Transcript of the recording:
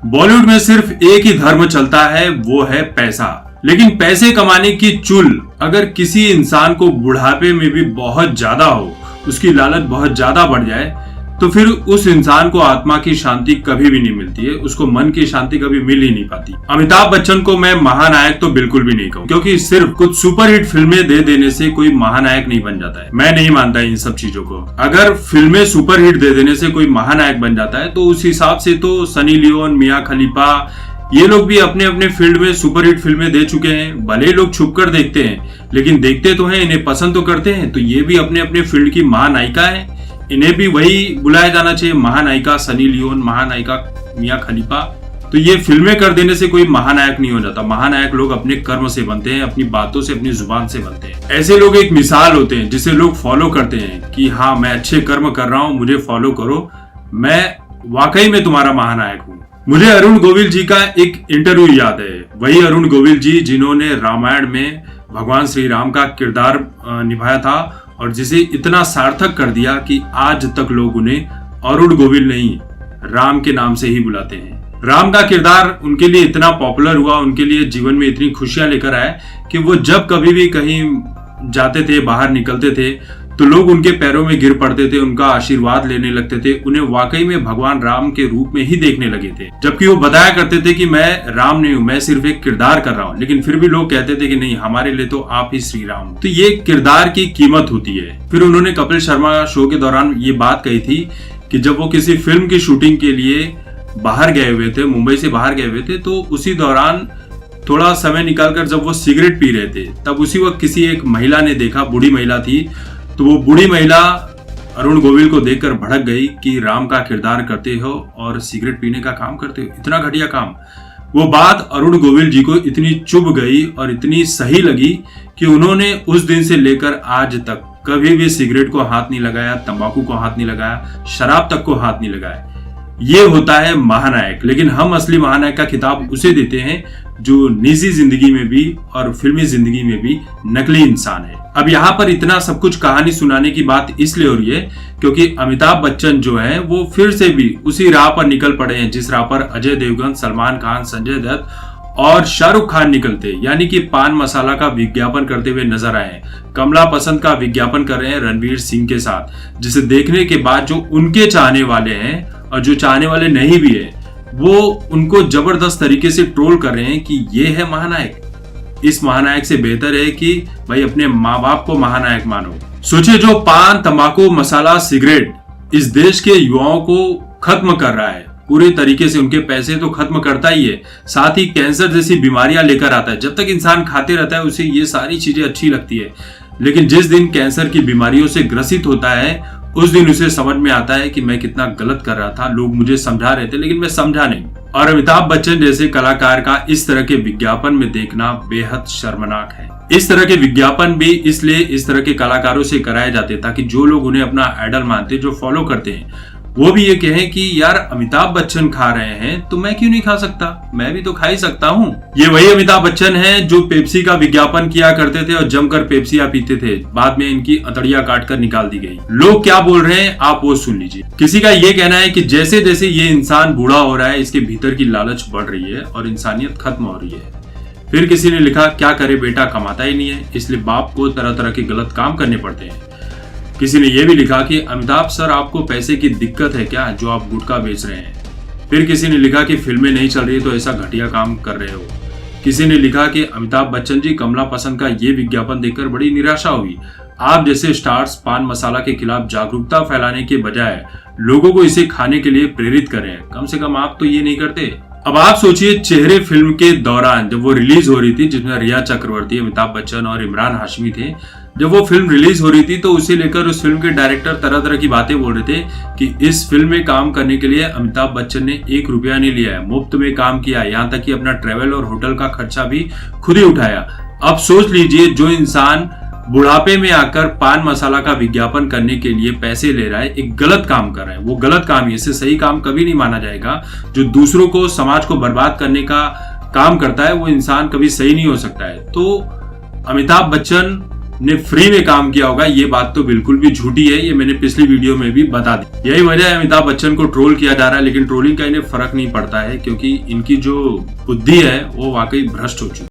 बॉलीवुड में सिर्फ एक ही धर्म चलता है, वो है पैसा। लेकिन पैसे कमाने की चुल अगर किसी इंसान को बुढ़ापे में भी बहुत ज्यादा हो, उसकी लालच बहुत ज्यादा बढ़ जाए, तो फिर उस इंसान को आत्मा की शांति कभी भी नहीं मिलती है, उसको मन की शांति कभी मिल ही नहीं पाती। अमिताभ बच्चन को मैं महानायक तो बिल्कुल भी नहीं कहूँ, क्योंकि सिर्फ कुछ सुपरहिट फिल्में दे देने से कोई महानायक नहीं बन जाता है। मैं नहीं मानता इन सब चीजों को। अगर फिल्में सुपरहिट दे देने से कोई महानायक बन जाता है, तो उस हिसाब से तो सनी लियोन, मियां खलीफा, ये लोग भी अपने अपने फील्ड में सुपरहिट फिल्में दे चुके हैं। भले ही लोग छुपकर देखते हैं, लेकिन देखते तो हैं, इन्हें पसंद तो करते हैं। तो ये भी अपने अपने फील्ड की महानायिका है, इन्हें भी वही बुलाया जाना चाहिए, महानायिका सनी लियोन, महानायिका मियां खलीफा। तो ये फिल्में कर देने से कोई महानायक नहीं हो जाता। महानायक लोग अपने कर्म से बनते हैं, अपनी बातों से, अपनी जुबान से बनते हैं। ऐसे लोग एक मिसाल होते हैं जिसे लोग फॉलो करते हैं कि हाँ, मैं अच्छे कर्म कर रहा हूं, मुझे फॉलो करो, मैं वाकई में तुम्हारा महानायक हूं। मुझे अरुण गोविल जी का एक इंटरव्यू याद है। वही अरुण गोविल जी जिन्होंने रामायण में भगवान श्री राम का किरदार निभाया था और जिसे इतना सार्थक कर दिया कि आज तक लोग उन्हें अरुण गोविल नहीं, राम के नाम से ही बुलाते हैं। राम का किरदार उनके लिए इतना पॉपुलर हुआ, उनके लिए जीवन में इतनी खुशियां लेकर आया कि वो जब कभी भी कहीं जाते थे, बाहर निकलते थे, तो लोग उनके पैरों में गिर पड़ते थे, उनका आशीर्वाद लेने लगते थे, उन्हें वाकई में भगवान राम के रूप में ही देखने लगे थे। जबकि वो बताया करते थे कि मैं राम नहीं हूं, मैं सिर्फ एक किरदार कर रहा हूं, लेकिन फिर भी लोग कहते थे कि नहीं, हमारे लिए तो आप ही श्री राम। तो ये किरदार की कीमत होती है। फिर उन्होंने कपिल शर्मा शो के दौरान ये बात कही थी कि जब वो किसी फिल्म की शूटिंग के लिए बाहर गए हुए थे, मुंबई से बाहर गए हुए थे, तो उसी दौरान थोड़ा समय निकालकर जब वो सिगरेट पी रहे थे, तब उसी वक्त किसी एक महिला ने देखा, बूढ़ी महिला थी, तो वो बूढ़ी महिला अरुण गोविल को देखकर भड़क गई कि राम का किरदार करते हो और सिगरेट पीने का काम करते हो, इतना घटिया काम। वो बात अरुण गोविल जी को इतनी चुभ गई और इतनी सही लगी कि उन्होंने उस दिन से लेकर आज तक कभी भी सिगरेट को हाथ नहीं लगाया, तंबाकू को हाथ नहीं लगाया, शराब तक को हाथ नहीं लगाया। ये होता है महानायक। लेकिन हम असली महानायक का खिताब उसे देते हैं जो निजी जिंदगी में भी और फिल्मी जिंदगी में भी नकली इंसान है। अब यहाँ पर इतना सब कुछ कहानी सुनाने की बात इसलिए हो रही है क्योंकि अमिताभ बच्चन जो है वो फिर से भी उसी राह पर निकल पड़े हैं जिस राह पर अजय देवगन, सलमान खान, संजय दत्त और शाहरुख खान निकलते, यानी कि पान मसाला का विज्ञापन करते हुए नजर आए हैं। कमला पसंद का विज्ञापन कर रहे हैं रणवीर सिंह के साथ, जिसे देखने के बाद जो उनके चाहने वाले हैं और जो चाहने वाले नहीं भी है, वो उनको जबरदस्त तरीके से ट्रोल कर रहे हैं कि ये है महानायक। इस महानायक से बेहतर है कि भाई अपने माँ बाप को महानायक मानो। सोचिए, जो पान, तंबाकू, मसाला, सिगरेट इस देश के युवाओं को खत्म कर रहा है, पूरे तरीके से उनके पैसे तो खत्म करता ही है, साथ ही कैंसर जैसी बीमारियां लेकर आता है। जब तक इंसान खाते रहता है उसे ये सारी चीजें अच्छी लगती है, लेकिन जिस दिन कैंसर की बीमारियों से ग्रसित होता है उस दिन उसे समझ में आता है कि मैं कितना गलत कर रहा था, लोग मुझे समझा रहे थे लेकिन मैं समझा नहीं। और अमिताभ बच्चन जैसे कलाकार का इस तरह के विज्ञापन में देखना बेहद शर्मनाक है। इस तरह के विज्ञापन भी इसलिए इस तरह के कलाकारों से कराए जाते ताकि जो लोग उन्हें अपना आइडल मानते, जो फॉलो करते हैं, वो भी ये कहें कि यार अमिताभ बच्चन खा रहे हैं तो मैं क्यों नहीं खा सकता, मैं भी तो खा ही सकता हूँ। ये वही अमिताभ बच्चन है जो पेप्सी का विज्ञापन किया करते थे और जमकर पेप्सियां पीते थे, बाद में इनकी अतड़ियां काटकर निकाल दी गई। लोग क्या बोल रहे हैं आप वो सुन लीजिए। किसी का ये कहना है कि जैसे जैसे ये इंसान बूढ़ा हो रहा है इसके भीतर की लालच बढ़ रही है और इंसानियत खत्म हो रही है। फिर किसी ने लिखा, क्या करे बेटा, कमाता ही नहीं है, इसलिए बाप को तरह तरह के गलत काम करने पड़ते हैं। किसी ने यह भी लिखा कि अमिताभ सर, आपको पैसे की दिक्कत है क्या जो आप गुटखा बेच रहे हैं। फिर किसी ने लिखा कि फिल्में नहीं चल रही तो ऐसा घटिया काम कर रहे हो। किसी ने लिखा कि अमिताभ बच्चन जी, कमला पसंद का ये विज्ञापन देखकर बड़ी निराशा हुई। आप जैसे स्टार्स पान मसाला के खिलाफ जागरूकता फैलाने के बजाय लोगों को इसे खाने के लिए प्रेरित करें, कम से कम आप तो ये नहीं करते। अब आप सोचिए, चेहरे फिल्म के दौरान जब वो रिलीज हो रही थी, जिसमें रिया चक्रवर्ती, अमिताभ बच्चन और इमरान हाशमी थे, जब वो फिल्म रिलीज हो रही थी तो उसे लेकर उस फिल्म के डायरेक्टर तरह तरह की बातें बोल रहे थे कि इस फिल्म में काम करने के लिए अमिताभ बच्चन ने 1 रुपया नहीं लिया है, मुफ्त में काम किया, यहाँ तक कि अपना ट्रेवल और होटल का खर्चा भी खुद ही उठाया। अब सोच लीजिए, जो इंसान बुढ़ापे में आकर पान मसाला का विज्ञापन करने के लिए पैसे ले रहा है, एक गलत काम कर रहा है, वो गलत काम ही, इसे सही काम कभी नहीं माना जाएगा। जो दूसरों को, समाज को बर्बाद करने का काम करता है वो इंसान कभी सही नहीं हो सकता है। तो अमिताभ बच्चन ने फ्री में काम किया होगा, ये बात तो बिल्कुल भी झूठी है। ये मैंने पिछली वीडियो में भी बता दी। यही वजह है अमिताभ बच्चन को ट्रोल किया जा रहा है, लेकिन ट्रोलिंग का इन्हें फर्क नहीं पड़ता है क्योंकि इनकी जो बुद्धि है वो वाकई भ्रष्ट हो चुकी है।